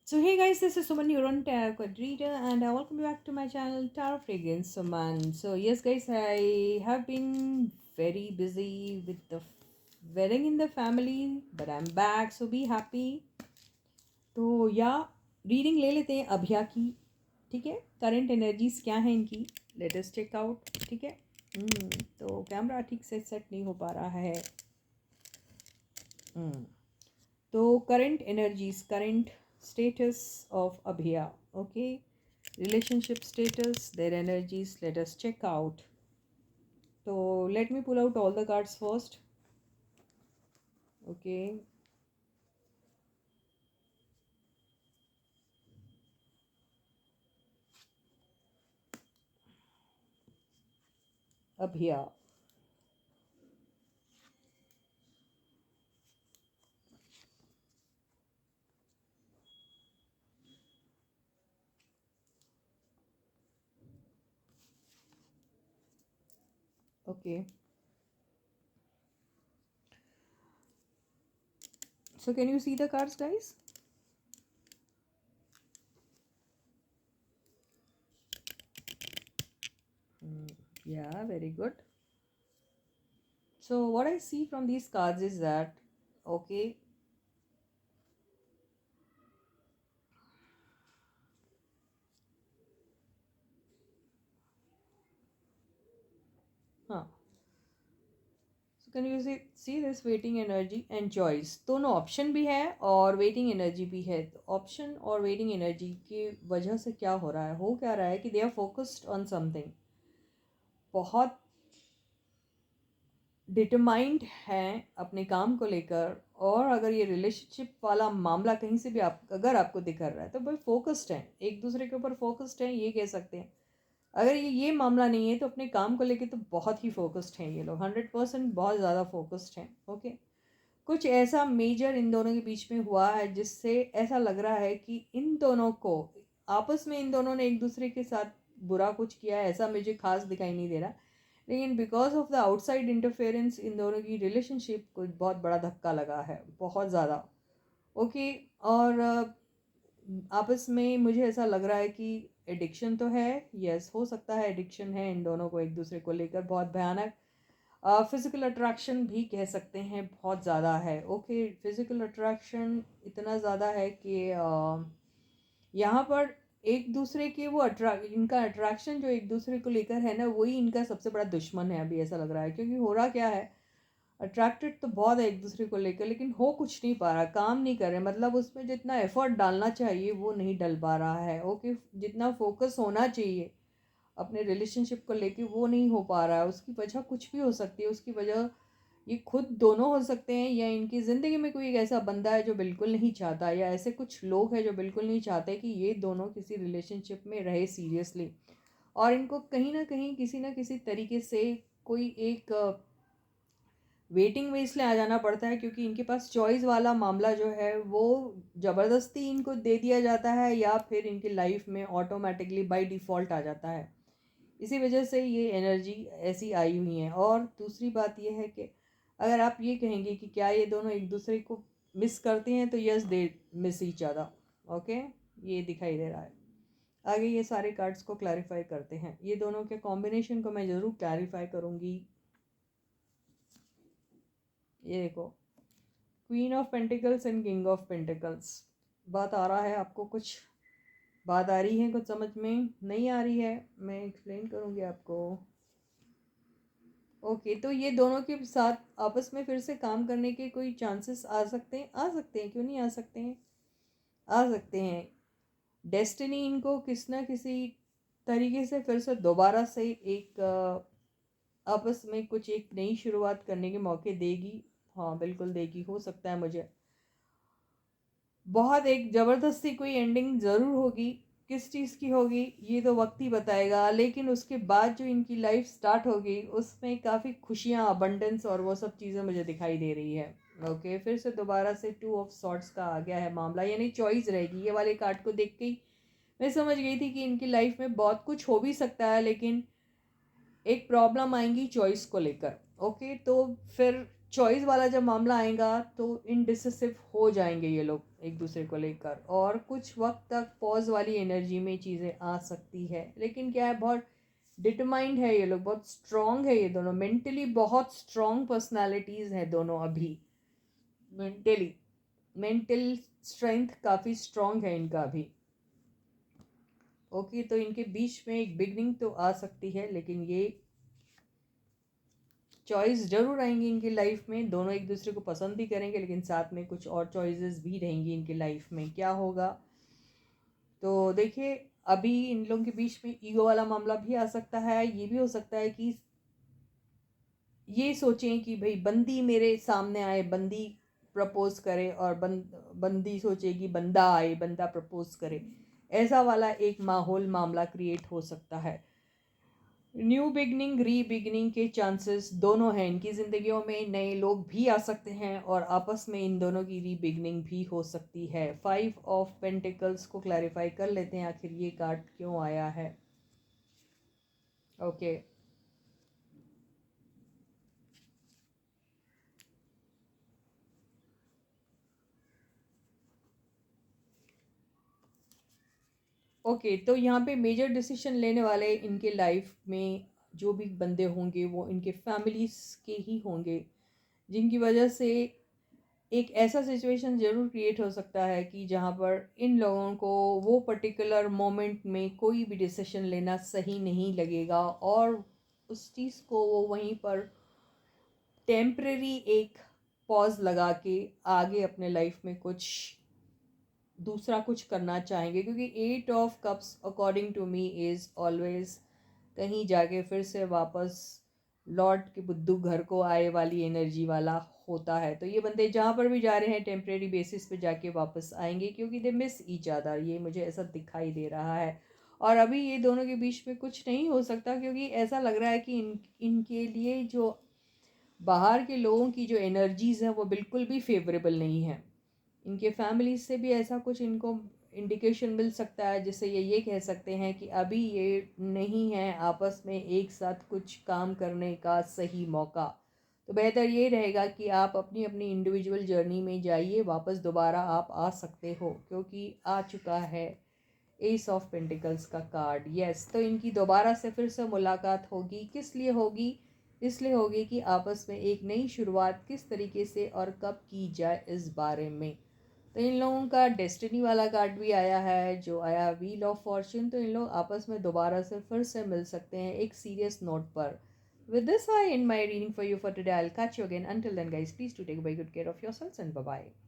So hey guys, this is Suman, your own tarot card reader, and welcome back to my channel Tarot Fragrance Suman. So yes guys, I have been very busy with the wedding in the family, but I'm back, so be happy. तो या reading ले लेते हैं अभिया की. ठीक है, current energies क्या हैं इनकी, लेट अस चेक आउट. ठीक है. तो कैमरा ठीक से सेट नहीं हो पा रहा है. तो current energies, current status of Abhiya. Okay, relationship status, their energies, let us check out. So let me pull out all the cards first. Okay. Abhiya. Okay, so can you see the cards, guys? Yeah, very good. So what I see from these cards is that, okay, huh. So can you see this waiting energy and choice, दोनों option भी है और waiting energy भी है. तो option और waiting energy की वजह से क्या हो रहा है, हो क्या रहा है कि they are focused on something, बहुत डिटरमाइंड हैं अपने काम को लेकर. और अगर ये रिलेशनशिप वाला मामला कहीं से भी आप अगर आपको दिख रहा है तो भाई फोकस्ड हैं, एक दूसरे के ऊपर फोकस्ड हैं, ये कह सकते हैं. अगर ये मामला नहीं है तो अपने काम को लेके तो बहुत ही फोकस्ड हैं ये लोग, 100% बहुत ज़्यादा फोकस्ड हैं. ओके, कुछ ऐसा मेजर इन दोनों के बीच में हुआ है जिससे ऐसा लग रहा है कि इन दोनों को आपस में, इन दोनों ने एक दूसरे के साथ बुरा कुछ किया है, ऐसा मुझे खास दिखाई नहीं दे रहा. लेकिन because of the outside interference इन दोनों की रिलेशनशिप को बहुत बड़ा धक्का लगा है, बहुत ज़्यादा. ओके. और आपस में मुझे ऐसा लग रहा है कि एडिक्शन तो है, यस हो सकता है एडिक्शन है इन दोनों को एक दूसरे को लेकर, बहुत भयानक. फिज़िकल अट्रैक्शन भी कह सकते हैं, बहुत ज़्यादा है. ओके, फिज़िकल अट्रैक्शन इतना ज़्यादा है कि यहाँ पर एक दूसरे के वो इनका अट्रैक्शन जो एक दूसरे को लेकर है ना, वही इनका सबसे बड़ा दुश्मन है अभी, ऐसा लग रहा है. क्योंकि हो रहा क्या है, अट्रैक्टेड तो बहुत है एक दूसरे को लेकर, लेकिन हो कुछ नहीं पा रहा, काम नहीं कर रहे, मतलब उसमें जितना एफर्ट डालना चाहिए वो नहीं डल पा रहा है. ओके, जितना फोकस होना चाहिए अपने रिलेशनशिप को लेके वो नहीं हो पा रहा है. उसकी वजह कुछ भी हो सकती है, उसकी वजह ये खुद दोनों हो सकते हैं, या इनकी ज़िंदगी में कोई एक ऐसा बंदा है जो बिल्कुल नहीं चाहता, या ऐसे कुछ लोग हैं जो बिल्कुल नहीं चाहते कि ये दोनों किसी रिलेशनशिप में रहे सीरियसली. और इनको कहीं ना किसी तरीके से कोई एक वेटिंग में इसलिए आ जाना पड़ता है क्योंकि इनके पास चॉइस वाला मामला जो है वो ज़बरदस्ती इनको दे दिया जाता है, या फिर इनकी लाइफ में ऑटोमेटिकली बाय डिफ़ॉल्ट आ जाता है. इसी वजह से ये एनर्जी ऐसी आई हुई है. और दूसरी बात ये है कि अगर आप ये कहेंगे कि क्या ये दोनों एक दूसरे को मिस करते हैं, तो yes they miss each other. Okay, ये दिखाई दे रहा है. आगे ये सारे कार्ड्स को क्लैरिफाई करते हैं, ये दोनों के कॉम्बिनेशन को मैं ज़रूर क्लैरिफाई करूँगी. ये देखो, queen of pentacles and king of pentacles. बात आ रहा है आपको, कुछ बात आ रही है, कुछ समझ में नहीं आ रही है, मैं एक्सप्लेन करूँगी आपको. ओके, तो ये दोनों के साथ आपस में फिर से काम करने के कोई चांसेस आ सकते हैं, आ सकते हैं, क्यों नहीं आ सकते हैं, आ सकते हैं. डेस्टिनी इनको किस ना किसी तरीके से फिर से दोबारा से एक आपस में कुछ एक नई शुरुआत करने के मौके देगी. हाँ बिल्कुल देगी, हो सकता है. मुझे बहुत एक ज़बरदस्ती कोई एंडिंग ज़रूर होगी, किस चीज़ की होगी ये तो वक्त ही बताएगा. लेकिन उसके बाद जो इनकी लाइफ स्टार्ट होगी उसमें काफ़ी खुशियाँ, अबंडेंस और वो सब चीज़ें मुझे दिखाई दे रही है. ओके, फिर से दोबारा से टू ऑफ सॉर्ट्स का आ गया है मामला, यानी चॉइस रहेगी. ये वाले कार्ड को देख के ही मैं समझ गई थी कि इनकी लाइफ में बहुत कुछ हो भी सकता है, लेकिन एक प्रॉब्लम आएंगी चॉइस को लेकर. ओके, तो फिर चॉइस वाला जब मामला आएगा तो इनडिसिसिव हो जाएंगे ये लोग एक दूसरे को लेकर, और कुछ वक्त तक पॉज वाली एनर्जी में चीज़ें आ सकती है। लेकिन क्या है, बहुत डिटरमाइंड है ये लोग, बहुत स्ट्रॉन्ग है ये दोनों, मेंटली बहुत स्ट्रॉन्ग पर्सनालिटीज़ हैं दोनों अभी। मेंटल स्ट्रेंथ काफ़ी स्ट्रॉन्ग है इनका अभी। ओके, तो इनके बीच में एक बिगनिंग तो आ सकती है, लेकिन ये चॉइस जरूर आएंगी इनकी लाइफ में। दोनों एक दूसरे को पसंद भी करेंगे, लेकिन साथ में कुछ और चॉइसेस भी रहेंगी इनकी लाइफ में। क्या होगा तो देखिए, अभी इन लोगों के बीच में ईगो वाला मामला भी आ सकता है। ये भी हो सकता है कि ये सोचें कि भाई बंदी मेरे सामने आए, बंदी प्रपोज करे, और बंदी सोचे कि बंदा आए, बंदा प्रपोज करे। ऐसा वाला एक माहौल मामला क्रिएट हो सकता है। न्यू बिगनिंग, री बिगनिंग के चांसेस दोनों हैं इनकी ज़िंदगियों में। नए लोग भी आ सकते हैं और आपस में इन दोनों की री बिगनिंग भी हो सकती है। 5 ऑफ पेंटिकल्स को क्लैरिफाई कर लेते हैं, आखिर ये कार्ड क्यों आया है। ओके, ओके, तो यहाँ पे मेजर डिसीजन लेने वाले इनके लाइफ में जो भी बंदे होंगे वो इनके फैमिलीज के ही होंगे, जिनकी वजह से एक ऐसा सिचुएशन ज़रूर क्रिएट हो सकता है कि जहाँ पर इन लोगों को वो पर्टिकुलर मोमेंट में कोई भी डिसीजन लेना सही नहीं लगेगा, और उस चीज़ को वो वहीं पर टेम्परेरी एक पॉज लगा के आगे अपने लाइफ में कुछ दूसरा कुछ करना चाहेंगे। क्योंकि 8 of cups according to me is always कहीं जाके फिर से वापस लौट के बुद्धू घर को आए वाली एनर्जी वाला होता है। तो ये बंदे जहाँ पर भी जा रहे हैं टेम्परेरी बेसिस पे जाके वापस आएंगे, क्योंकि दे मिस ईच अदर, ये मुझे ऐसा दिखाई दे रहा है। और अभी ये दोनों के बीच में कुछ नहीं हो सकता, क्योंकि ऐसा लग रहा है कि इनके लिए जो बाहर के लोगों की जो एनर्जीज़ हैं वो बिल्कुल भी फेवरेबल नहीं है। इनके फैमिली से भी ऐसा कुछ इनको इंडिकेशन मिल सकता है, जिससे ये कह सकते हैं कि अभी ये नहीं है आपस में एक साथ कुछ काम करने का सही मौका। तो बेहतर ये रहेगा कि आप अपनी अपनी इंडिविजुअल जर्नी में जाइए, वापस दोबारा आप आ सकते हो, क्योंकि आ चुका है एस ऑफ पेंटिकल्स का कार्ड। यस, तो इनकी दोबारा से फिर से मुलाकात होगी। किस लिए होगी? इसलिए होगी कि आपस में एक नई शुरुआत किस तरीके से और कब की जाए इस बारे में। तो इन लोगों का डेस्टिनी वाला कार्ड भी आया है, जो आया व्हील ऑफ फॉर्च्यून। तो इन लोग आपस में दोबारा से फिर से मिल सकते हैं एक सीरियस नोट पर। With this, I end my reading for you for today. I'll catch you again. Until then, guys, please do take very good care of yourselves and bye bye.